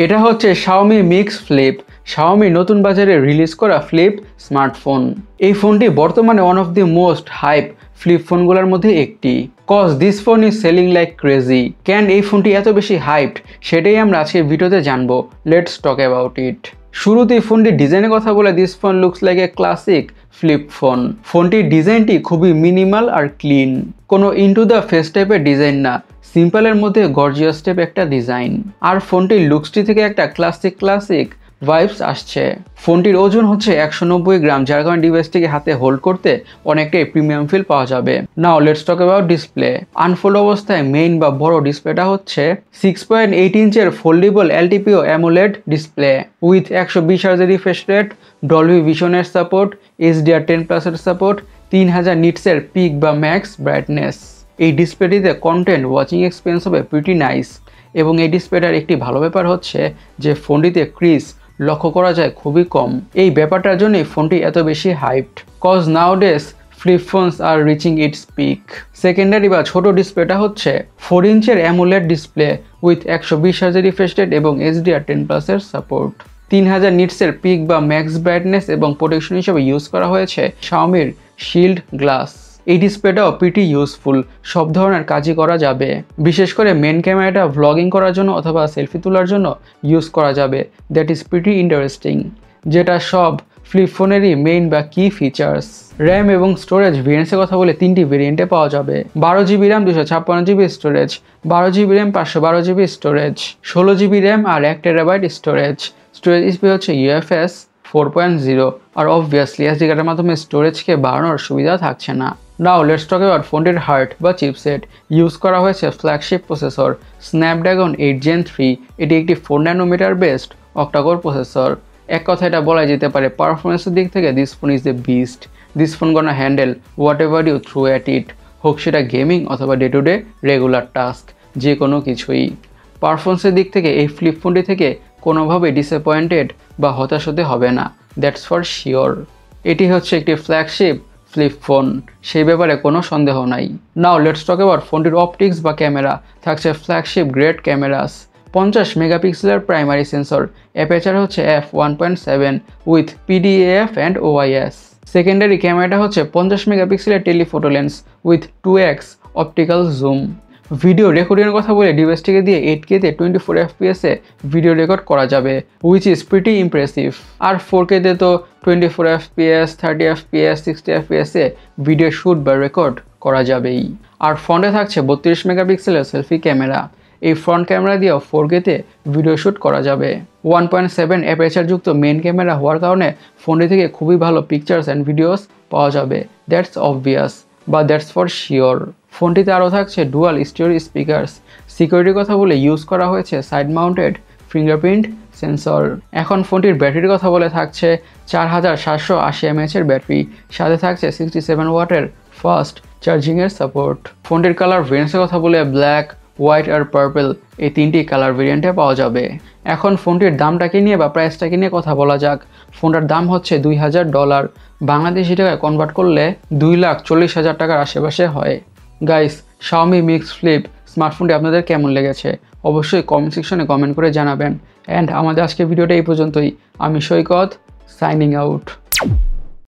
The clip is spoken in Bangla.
এটা হচ্ছে Xiaomi Mix Flip, Xiaomi নতুন বাজারে রিলিজ করা ফ্লিপ স্মার্টফোন। এই ফোনটি বর্তমানে one of the most hype flip ফোনগুলোর মধ্যে একটি। Cause this phone is selling like crazy. কেন এই ফোনটি এত বেশি হাইপড সেটাই আমরা আজকের ভিডিওতে জানবো। Let's talk about it. শুরুতেই ফোনটির ডিজাইনের কথা বলে, this phone looks like a classic flip phone. ফোনটির ডিজাইনটি খুবই মিনিমাল আর ক্লিন, কোনো ইনটু দ্য ফেস টাইপের ডিজাইন না, সিম্পলের মধ্যে গর্জিয়াস টাইপ একটা ডিজাইন। আর ফোনটির লুকসটি থেকে একটা ক্লাসিক ভাইবস আসছে। ফোনটির ওজন হচ্ছে 190 গ্রাম, যার কারণে ডিভাইসটিকে হাতে হোল্ড করতে অনেকটাই প্রিমিয়াম ফিল পাওয়া যাবে। Now let's talk about display. Unfold অবস্থায় মেইন বা বড় ডিসপ্লেটা হচ্ছে 6.8 ইঞ্চের foldable LTPO AMOLED display with 120 Hz refresh rate, Dolby ভিশনের সাপোর্ট, HDR10+ এর সাপোর্ট, 3000 নিটসের পিক বা ম্যাক্স ব্রাইটনেস। এই ডিসপ্লেটিতে কন্টেন্ট ওয়াচিং এক্সপিরিয়েন্স হবে প্রিটি নাইস। এবং এই ডিসপ্লেটার একটি ভালো ব্যাপার হচ্ছে যে ফোনটিতে ক্রিজ লক্ষ্য করা যায় খুবই কম। এই ব্যাপারটার জন্যই ফোনটি এত বেশি hyped, cause nowadays flip phones are reaching its peak. Secondary বা ছোট ডিসপ্লেটা হচ্ছে 4 ইঞ্চের AMOLED display with 120 Hz refresh rate এবং HDR10+ এর সাপোর্ট। 3000 নিটসের পিক বা ম্যাক্স ব্রাইটনেস এবং প্রোটেকশন হিসেবে ইউজ করা হয়েছে Xiaomiর শিল্ড গ্লাস। এই ডিসপ্লেটাও প্রিটি ইউজফুল, সব ধরনের কাজই করা যাবে। বিশেষ করে মেন ক্যামেরাটা ভ্লগিং করার জন্য অথবা সেলফি তোলার জন্য ইউজ করা যাবে। দ্যাট ইজ প্রিটি ইন্টারেস্টিং, যেটা সব ফ্লিপ ফোনেরই মেইন বা কি ফিচার্স। র্যাম এবং স্টোরেজ ভেরিয়েন্টসের কথা বলে 3টি ভেরিয়েন্টে পাওয়া যাবে। 12GB RAM, 256GB storage, 12GB RAM, 512GB storage, 16GB RAM আর 1TB স্টোরেজ। স্টোরেজ স্পিড হচ্ছে UFS 4.0 আর অবভিয়াসলি SD কার্ডের মাধ্যমে স্টোরেজকে বাড়ানোর সুবিধা থাকছে না। নাও লেটস টক অ্যাবাউট ফোনটির হার্ট বা চিপসেট। ইউজ করা হয়েছে ফ্ল্যাগশিপ প্রসেসর স্ন্যাপড্রাগন 8 Gen 3। এটি একটি 4 nm বেসড অক্টাকোর প্রসেসর। এক কথা এটা বলা যেতে পারে পারফরমেন্সের দিক থেকে this phone is a beast. This phone gonna handle whatever you through at it, হোক সেটা গেমিং অথবা day to day regular task, যে কোনো কিছুই। পারফরমেন্সের দিক থেকে এই ফ্লিপ ফোনটি থেকে কোনোভাবেই ডিসঅ্যাপয়েন্টেড বা হতাশ হতে হবে না, দ্যাটস ফর শিওর। এটি হচ্ছে একটি ফ্ল্যাগশিপ ফ্লিপ ফোন, সেই ব্যাপারে কোনো সন্দেহ নাই। নাও লেটস টক অ্যাবাউট ফোনটির অপটিক্স বা ক্যামেরা। থাকছে ফ্ল্যাগশিপ গ্রেড ক্যামেরাস, 50 মেগাপিক্সেলের প্রাইমারি সেন্সর, অ্যাপারচার হচ্ছে f1.7 with PDAF and OIS। Secondary ক্যামেরাটা হচ্ছে 50 মেগাপিক্সেলের telephoto lens with 2x optical zoom. Video রেকর্ডিংয়ের কথা বলে ডিভাইসটিকে দিয়ে 8K-তে 24 FPS-এ ভিডিও রেকর্ড করা যাবে, উইচ ইজ প্রিটি ইমপ্রেসিভ। আর 4K-তে তো 24 FPS, 30 FPS, 60 FPS-এ ভিডিও শ্যুট বা রেকর্ড করা যাবেই। আর ফ্রন্টে থাকছে 32 মেগাপিক্সেলের সেলফি ক্যামেরা। এই ফ্রন্ট ক্যামেরা দিয়েও 4K-তে ভিডিও শ্যুট করা যাবে। 1.7 অ্যাপারচারযুক্ত মেন ক্যামেরা হওয়ার কারণে ফোনটি থেকে খুবই ভালো পিকচার্স অ্যান্ড ভিডিওস পাওয়া যাবে, দ্যাটস অবভিয়াস বা দ্যাটস ফর শিওর। ফোনটিতে আরও থাকছে ডুয়াল স্টিরিও স্পিকার্স। সিকিউরিটির কথা বলে ইউজ করা হয়েছে সাইড মাউন্টেড ফিঙ্গারপ্রিন্ট সেন্সর। এখন ফোনটির ব্যাটারির কথা বলে থাকছে 4780 mAh এর ব্যাটারি, সাথে থাকছে 67 ওয়াটের ফাস্ট চার্জিংয়ের সাপোর্ট। ফোনটির কালার ভেরিয়েন্টসের কথা বলে ব্ল্যাক, হোয়াইট আর পার্পল এই 3টি কালার ভেরিয়েন্টে পাওয়া যাবে। এখন ফোনটির দামটাকে নিয়ে বা প্রাইসটাকে নিয়ে কথা বলা যাক। ফোনটার দাম হচ্ছে $2000, বাংলাদেশি টাকায় কনভার্ট করলে 2,40,000 টাকার আশেপাশে হয়। গাইস, Xiaomi Mix Flip স্মার্টফোনটি আপনাদের কেমন লেগেছে অবশ্যই কমেন্ট সেকশনে কমেন্ট করে জানাবেন। অ্যান্ড আমাদের আজকের ভিডিওটা এই পর্যন্তই। আমি সৈকত, সাইনিং আউট।